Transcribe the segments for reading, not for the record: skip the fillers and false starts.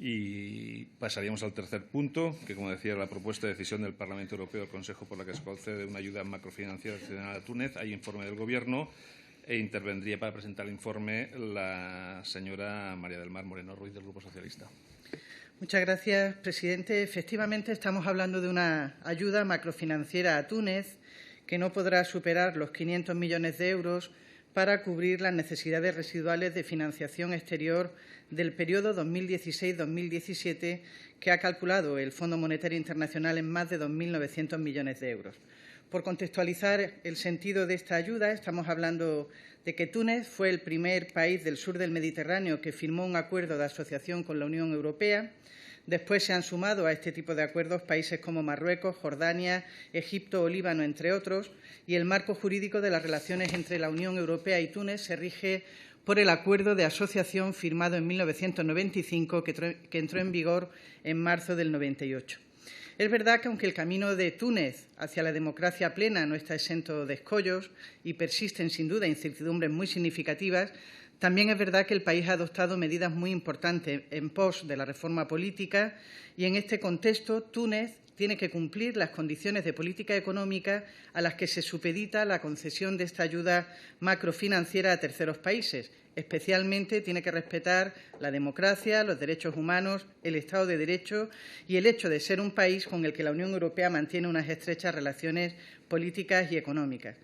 Y pasaríamos al tercer punto, que, como decía, la propuesta de decisión del Parlamento Europeo al Consejo por la que se concede una ayuda macrofinanciera excepcional a Túnez. Hay informe del Gobierno e intervendría para presentar el informe la señora María del Mar Moreno Ruiz, del Grupo Socialista. Muchas gracias, presidente. Efectivamente, estamos hablando de una ayuda macrofinanciera a Túnez que no podrá superar los 500 millones de euros para cubrir las necesidades residuales de financiación exterior del periodo 2016-2017, que ha calculado el Fondo Monetario Internacional en más de 2.900 millones de euros. Por contextualizar el sentido de esta ayuda, estamos hablando de que Túnez fue el primer país del sur del Mediterráneo que firmó un acuerdo de asociación con la Unión Europea. Después se han sumado a este tipo de acuerdos países como Marruecos, Jordania, Egipto o Líbano, entre otros, y el marco jurídico de las relaciones entre la Unión Europea y Túnez se rige por el acuerdo de asociación firmado en 1995, que entró en vigor en marzo del 98. Es verdad que, aunque el camino de Túnez hacia la democracia plena no está exento de escollos y persisten, sin duda, incertidumbres muy significativas, también es verdad que el país ha adoptado medidas muy importantes en pos de la reforma política y, en este contexto, Túnez tiene que cumplir las condiciones de política económica a las que se supedita la concesión de esta ayuda macrofinanciera a terceros países. Especialmente tiene que respetar la democracia, los derechos humanos, el Estado de Derecho y el hecho de ser un país con el que la Unión Europea mantiene unas estrechas relaciones políticas y económicas.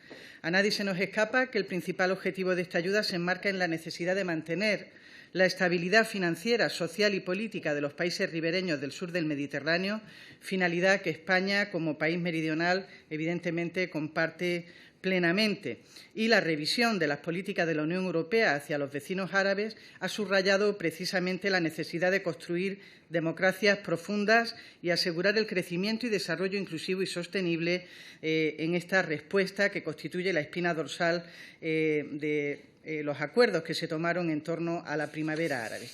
A nadie se nos escapa que el principal objetivo de esta ayuda se enmarca en la necesidad de mantener la estabilidad financiera, social y política de los países ribereños del sur del Mediterráneo, finalidad que España, como país meridional, evidentemente comparte plenamente. Y la revisión de las políticas de la Unión Europea hacia los vecinos árabes ha subrayado precisamente la necesidad de construir democracias profundas y asegurar el crecimiento y desarrollo inclusivo y sostenible en esta respuesta que constituye la espina dorsal de los acuerdos que se tomaron en torno a la primavera árabe.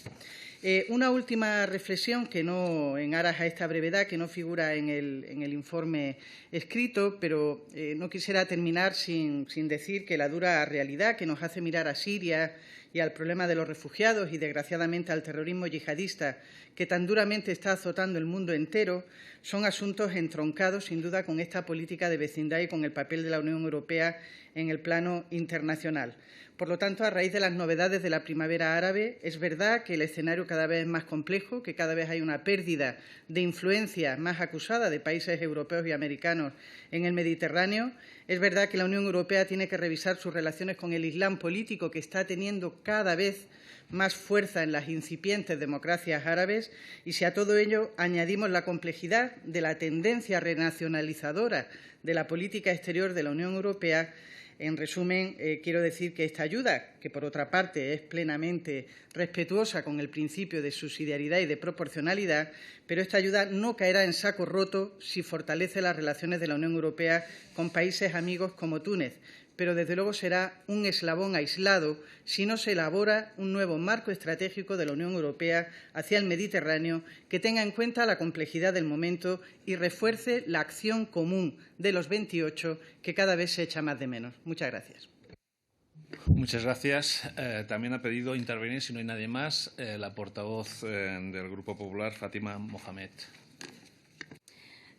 Una última reflexión, que no, en aras a esta brevedad, que no figura en el informe escrito, pero no quisiera terminar sin decir que la dura realidad que nos hace mirar a Siria y al problema de los refugiados y, desgraciadamente, al terrorismo yihadista que tan duramente está azotando el mundo entero, son asuntos entroncados, sin duda, con esta política de vecindad y con el papel de la Unión Europea en el plano internacional. Por lo tanto, a raíz de las novedades de la primavera árabe, es verdad que el escenario cada vez es más complejo, que cada vez hay una pérdida de influencia más acusada de países europeos y americanos en el Mediterráneo. Es verdad que la Unión Europea tiene que revisar sus relaciones con el Islam político, que está teniendo cada vez más fuerza en las incipientes democracias árabes, y si a todo ello añadimos la complejidad de la tendencia renacionalizadora de la política exterior de la Unión Europea, en resumen, quiero decir que esta ayuda, que por otra parte es plenamente respetuosa con el principio de subsidiariedad y de proporcionalidad, pero esta ayuda no caerá en saco roto si fortalece las relaciones de la Unión Europea con países amigos como Túnez, pero desde luego será un eslabón aislado si no se elabora un nuevo marco estratégico de la Unión Europea hacia el Mediterráneo que tenga en cuenta la complejidad del momento y refuerce la acción común de los 28, que cada vez se echa más de menos. Muchas gracias. Muchas gracias. También ha pedido intervenir, si no hay nadie más, la portavoz del Grupo Popular, Fátima Mohamed.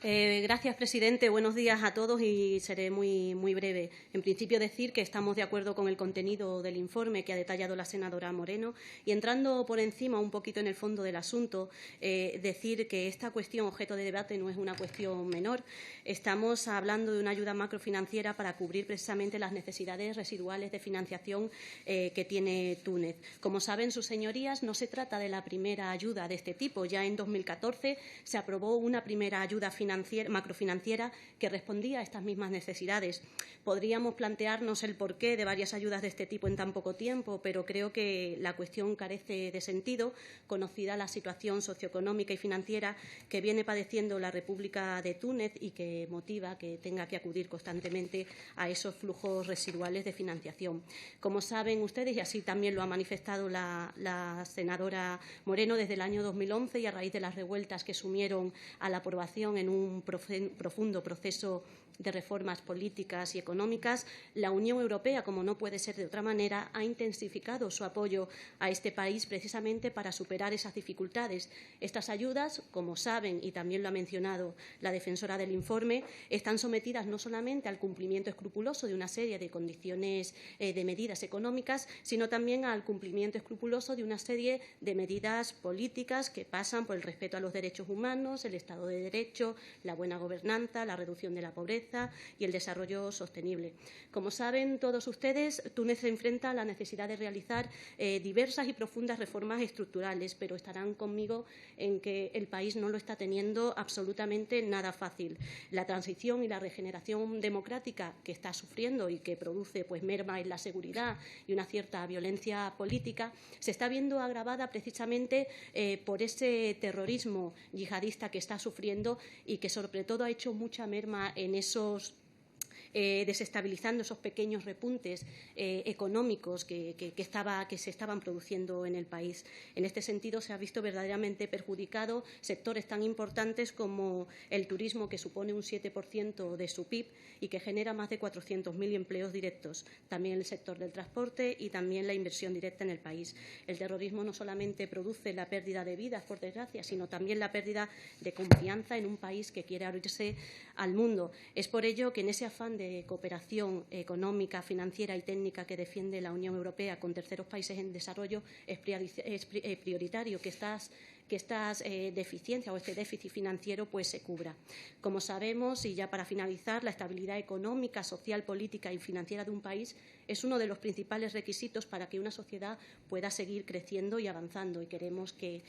Gracias, presidente. Buenos días a todos y seré muy breve. En principio, decir que estamos de acuerdo con el contenido del informe que ha detallado la senadora Moreno y, entrando por encima un poquito en el fondo del asunto, decir que esta cuestión objeto de debate no es una cuestión menor. Estamos hablando de una ayuda macrofinanciera para cubrir precisamente las necesidades residuales de financiación que tiene Túnez. Como saben sus señorías, no se trata de la primera ayuda de este tipo. Ya en 2014 se aprobó una primera ayuda macrofinanciera que respondía a estas mismas necesidades. Podríamos plantearnos el porqué de varias ayudas de este tipo en tan poco tiempo, pero creo que la cuestión carece de sentido, conocida la situación socioeconómica y financiera que viene padeciendo la República de Túnez y que motiva que tenga que acudir constantemente a esos flujos residuales de financiación. Como saben ustedes, y así también lo ha manifestado la senadora Moreno, desde el año 2011 y a raíz de las revueltas que sumieron a la aprobación en un un profundo proceso de reformas políticas y económicas, la Unión Europea, como no puede ser de otra manera, ha intensificado su apoyo a este país precisamente para superar esas dificultades. Estas ayudas, como saben, y también lo ha mencionado la defensora del informe, están sometidas no solamente al cumplimiento escrupuloso de una serie de condiciones de medidas económicas, sino también al cumplimiento escrupuloso de una serie de medidas políticas que pasan por el respeto a los derechos humanos, el Estado de Derecho, la buena gobernanza, la reducción de la pobreza y el desarrollo sostenible. Como saben todos ustedes, Túnez se enfrenta a la necesidad de realizar diversas y profundas reformas estructurales, pero estarán conmigo en que el país no lo está teniendo absolutamente nada fácil. La transición y la regeneración democrática que está sufriendo y que produce merma en la seguridad y una cierta violencia política se está viendo agravada precisamente por ese terrorismo yihadista que está sufriendo y que sobre todo ha hecho mucha merma en desestabilizando esos pequeños repuntes económicos que se estaban produciendo en el país. En este sentido, se ha visto verdaderamente perjudicado sectores tan importantes como el turismo, que supone un 7% de su PIB y que genera más de 400.000 empleos directos. También el sector del transporte y también la inversión directa en el país. El terrorismo no solamente produce la pérdida de vidas, por desgracia, sino también la pérdida de confianza en un país que quiere abrirse al mundo. Es por ello que en ese afán de cooperación económica, financiera y técnica que defiende la Unión Europea con terceros países en desarrollo es prioritario que estas deficiencias o este déficit financiero se cubra. Como sabemos, y ya para finalizar, la estabilidad económica, social, política y financiera de un país es uno de los principales requisitos para que una sociedad pueda seguir creciendo y avanzando, y queremos que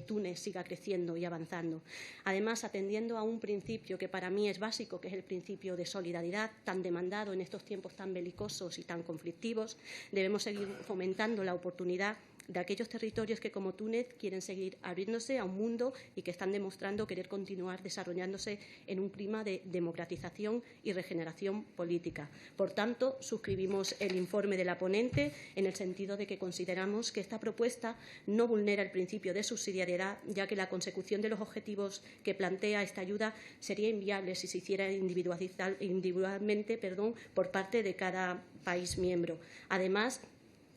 Túnez siga creciendo y avanzando. Además, atendiendo a un principio que para mí es básico, que es el principio de solidaridad, tan demandado en estos tiempos tan belicosos y tan conflictivos, debemos seguir fomentando la oportunidad de aquellos territorios que, como Túnez, quieren seguir abriéndose a un mundo y que están demostrando querer continuar desarrollándose en un clima de democratización y regeneración política. Por tanto, suscribimos el informe de la ponente en el sentido de que consideramos que esta propuesta no vulnera el principio de subsidiariedad, ya que la consecución de los objetivos que plantea esta ayuda sería inviable si se hiciera individualmente por parte de cada país miembro. Además,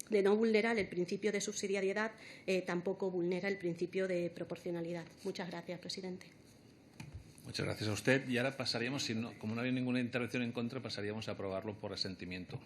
de no vulnerar el principio de subsidiariedad, tampoco vulnera el principio de proporcionalidad. Muchas gracias, presidente. Muchas gracias a usted. Y ahora pasaríamos, como no había ninguna intervención en contra, pasaríamos a aprobarlo por asentimiento.